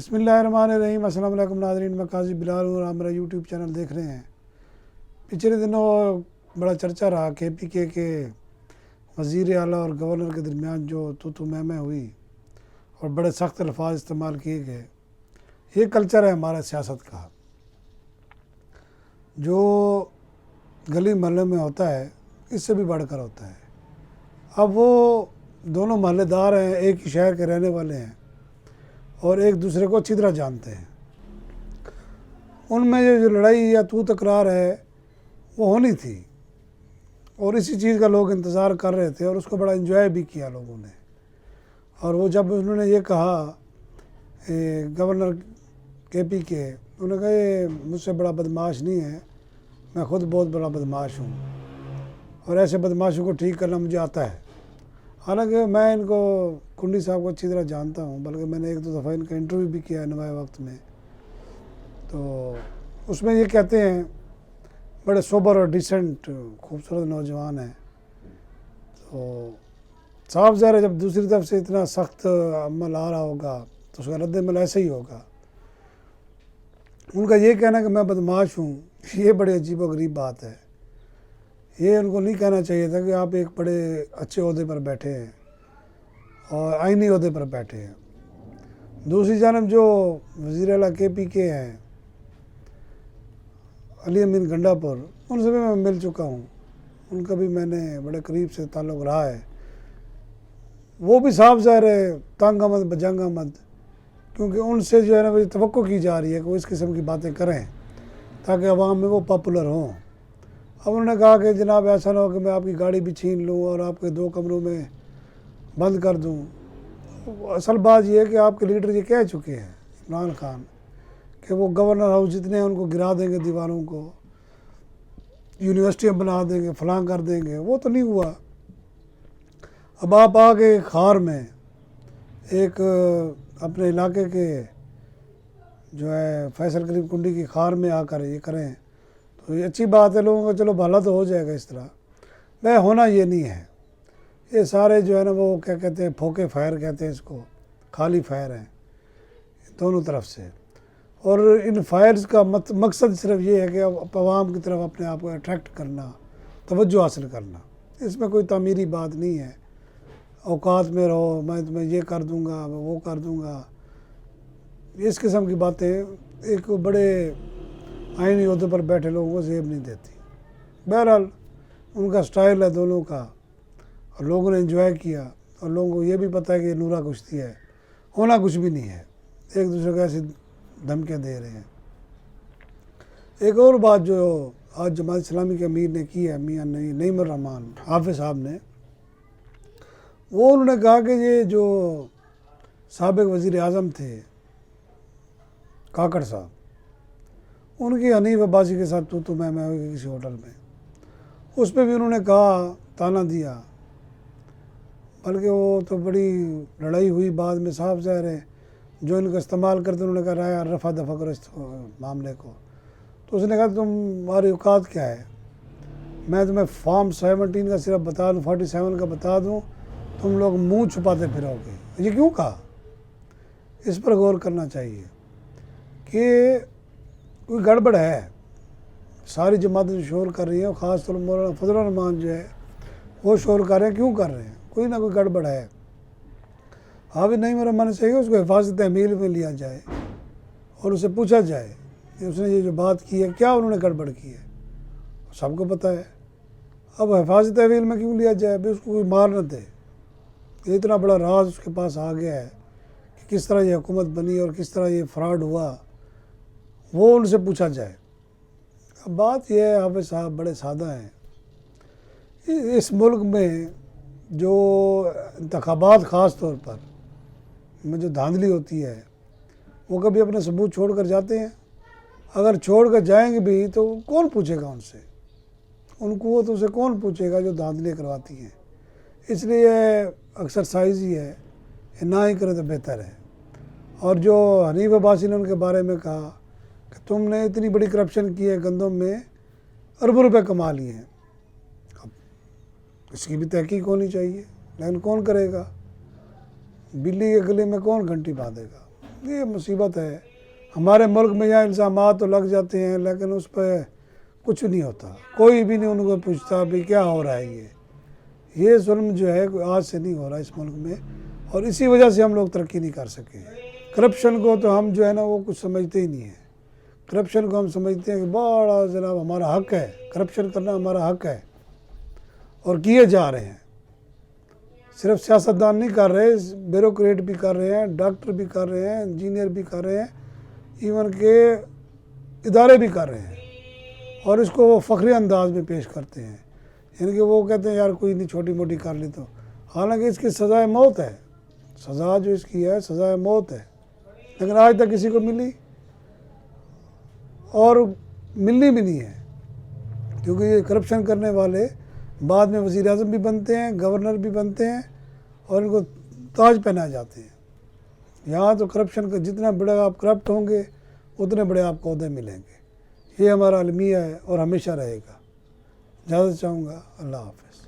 بسم اللہ الرحمن الرحیم۔ السلام علیکم ناظرین، میں قاضی بلال ہوں اور آپ میرا یوٹیوب چینل دیکھ رہے ہیں۔ پچھلے دنوں بڑا چرچا رہا KPK کے وزیر اعلیٰ اور گورنر کے درمیان جو تو میں ہوئی اور بڑے سخت الفاظ استعمال کیے گئے۔ یہ کلچر ہے ہمارا سیاست کا، جو گلی محلے میں ہوتا ہے اس سے بھی بڑھ کر ہوتا ہے۔ اب وہ دونوں محلے دار ہیں، ایک ہی شہر کے رہنے والے ہیں اور ایک دوسرے کو اچھی طرح جانتے ہیں۔ ان میں یہ جو لڑائی یا تکرار ہے وہ ہونی تھی اور اسی چیز کا لوگ انتظار کر رہے تھے اور اس کو بڑا انجوائے بھی کیا لوگوں نے۔ اور وہ جب انہوں نے یہ کہا گورنر KPK، انہوں نے کہا یہ مجھ سے بڑا بدماش نہیں ہے، میں خود بہت بڑا بدماش ہوں اور ایسے بدماشوں کو ٹھیک کرنا مجھے آتا ہے۔ حالانکہ میں ان کو کنڈی صاحب کو اچھی طرح جانتا ہوں، بلکہ میں نے ایک دو دفعہ ان کا انٹرویو بھی کیا ہے نمایاں وقت میں، تو اس میں یہ کہتے ہیں بڑے سوبر اور ڈیسنٹ خوبصورت نوجوان ہیں۔ تو صاف ظاہر ہے جب دوسری طرف سے اتنا سخت عمل آ رہا ہوگا تو اس کا رد عمل ایسے ہی ہوگا۔ ان کا یہ کہنا کہ میں بدماش ہوں، یہ بڑی عجیب و غریب بات ہے۔ یہ ان کو نہیں کہنا چاہیے تھا کہ آپ ایک بڑے اچھے عہدے پر بیٹھے ہیں اور آئینی عہدے پر بیٹھے ہیں۔ دوسری جانب جو وزیر اعلیٰ KPK ہیں علی امین گنڈا پور، ان سے بھی میں مل چکا ہوں، ان کا بھی میں نے بڑے قریب سے تعلق رہا ہے۔ وہ بھی صاف ظاہر ہے تنگ آمد بجنگ آمد، کیونکہ ان سے جو ہے نا توقع کی جا رہی ہے کہ وہ اس قسم کی باتیں کریں تاکہ عوام میں وہ پاپولر ہوں۔ اب انہوں نے کہا کہ جناب ایسا نہ ہو کہ میں آپ کی گاڑی بھی چھین لوں اور آپ کے 2 کمروں میں بند کر دوں۔ اصل بات یہ ہے کہ آپ کے لیڈر یہ کہہ چکے ہیں عمران خان کہ وہ گورنر ہاؤس جتنے ہیں ان کو گرا دیں گے، دیواروں کو یونیورسٹیاں بنا دیں گے، فلاں کر دیں گے۔ وہ تو نہیں ہوا۔ اب آپ آگے خار میں ایک اپنے علاقے کے جو ہے فیصل کریم کنڈی کی خار میں آ کر یہ کریں تو یہ اچھی بات ہے، لوگوں کا چلو بھلا تو ہو جائے گا۔ اس طرح میں ہونا یہ نہیں ہے۔ یہ سارے جو ہے نا وہ کیا کہتے ہیں پھوکے فائر کہتے ہیں اس کو، خالی فائر ہیں دونوں طرف سے، اور ان فائرز کا مقصد صرف یہ ہے کہ عوام کی طرف اپنے آپ کو اٹریکٹ کرنا، توجہ حاصل کرنا۔ اس میں کوئی تعمیری بات نہیں ہے۔ اوقات میں رہو، میں تمہیں یہ کر دوں گا، میں وہ کر دوں گا، اس قسم کی باتیں ایک بڑے آئینی عہدے پر بیٹھے لوگوں کو زیب نہیں دیتی۔ بہرحال ان کا سٹائل ہے دونوں کا اور لوگوں نے انجوائے کیا، اور لوگوں کو یہ بھی پتہ ہے کہ یہ نورا کشتی ہے، ہونا کچھ بھی نہیں ہے، ایک دوسرے کو ایسی دھمکیاں دے رہے ہیں۔ ایک اور بات جو آج جماعت اسلامی کے امیر نے کی ہے، میاں نعیم الرحمن حافظ صاحب نے، وہ انہوں نے کہا کہ یہ جو سابق وزیر اعظم تھے کاکڑ صاحب، ان کی حنیف عباسی کے ساتھ تو میں ہوئی کسی ہوٹل میں، اس پہ بھی انہوں نے کہا، تانا دیا، بلکہ وہ تو بڑی لڑائی ہوئی بعد میں۔ صاف ظاہر ہے جو ان کا استعمال کرتے انہوں نے کہا رہا ہے رفع دفع کرو اس معاملے کو، تو اس نے کہا تمہاری اوقات کیا ہے، میں تمہیں فارم 17 کا صرف بتا دوں، 47 کا بتا دوں، تم لوگ منہ چھپاتے پھرو گے۔ یہ کیوں کہا؟ اس پر غور کرنا چاہیے کہ کوئی گڑبڑ ہے۔ ساری جماعتیں شور کر رہی ہیں، خاص طور پر مولانا فضل الرحمان جو ہے وہ شور کر رہے ہیں، کیوں کر رہے ہیں؟ کوئی نہ کوئی گڑبڑ ہے۔ حافظ نعیم الرحمن سے چاہیے اس کو حفاظت تحمیل میں لیا جائے اور اسے پوچھا جائے کہ اس نے یہ جو بات کی ہے کیا انہوں نے گڑبڑ کی ہے، سب کو پتہ ہے۔ اب حفاظت تحویل میں کیوں لیا جائے؟ بھی اس کو کوئی مار نہ دے۔ یہ اتنا بڑا راز اس کے پاس آ گیا ہے کہ کس طرح یہ حکومت بنی اور کس طرح یہ فراڈ ہوا، وہ ان سے پوچھا جائے۔ اب بات یہ ہے حافظ صاحب بڑے سادہ ہیں۔ اس ملک میں جو انتخابات خاص طور پر میں جو دھاندلی ہوتی ہے وہ کبھی اپنے ثبوت چھوڑ کر جاتے ہیں؟ اگر چھوڑ کر جائیں گے بھی تو کون پوچھے گا ان سے؟ ان قوتوں سے کون پوچھے گا جو دھاندلی کرواتی ہیں؟ اس لیے ایکسرسائز ہی ہے، نہ ہی کرے تو بہتر ہے۔ اور جو حنیف عباسی نے ان کے بارے میں کہا کہ تم نے اتنی بڑی کرپشن کی ہے، گندم میں اربوں روپے کما لیے ہیں، اب اس کی بھی تحقیق ہونی چاہیے، لیکن کون کرے گا؟ بلی کے گلے میں کون گھنٹی باندھے گا؟ یہ مصیبت ہے ہمارے ملک میں. یہاں الزامات تو لگ جاتے ہیں لیکن اس پہ کچھ نہیں ہوتا, کوئی بھی نہیں ان کو پوچھتا بھی کیا ہو رہا ہے. یہ ظلم جو ہے آج سے نہیں ہو رہا اس ملک میں, اور اسی وجہ سے ہم لوگ ترقی نہیں کر سکے. کرپشن کو تو ہم جو ہے نا وہ کچھ سمجھتے ہی نہیں ہیں. کرپشن کو ہم سمجھتے ہیں کہ بڑا جناب ہمارا حق ہے, کرپشن کرنا ہمارا حق ہے, اور کیے جا رہے ہیں. صرف سیاستدان نہیں کر رہے, بیوروکریٹ بھی کر رہے ہیں, ڈاکٹر بھی کر رہے ہیں, انجینئر بھی کر رہے ہیں, ایون کہ ادارے بھی کر رہے ہیں, اور اس کو وہ فخری انداز میں پیش کرتے ہیں. یعنی کہ وہ کہتے ہیں یار کوئی نہیں چھوٹی موٹی کر لی تو, حالانکہ اس کی سزائے موت ہے. سزا جو اس کی ہے سزائے موت ہے, لیکن آج تک کسی کو ملی اور ملنی بھی نہیں ہے. کیونکہ یہ کرپشن کرنے والے بعد میں وزیر اعظم بھی بنتے ہیں, گورنر بھی بنتے ہیں, اور ان کو تاج پہنائے جاتے ہیں. یہاں تو کرپشن کا جتنا بڑا آپ کرپٹ ہوں گے اتنے بڑے آپ کو عہدے ملیں گے. یہ ہمارا المیہ ہے اور ہمیشہ رہے گا. اجازت چاہوں گا. اللہ حافظ.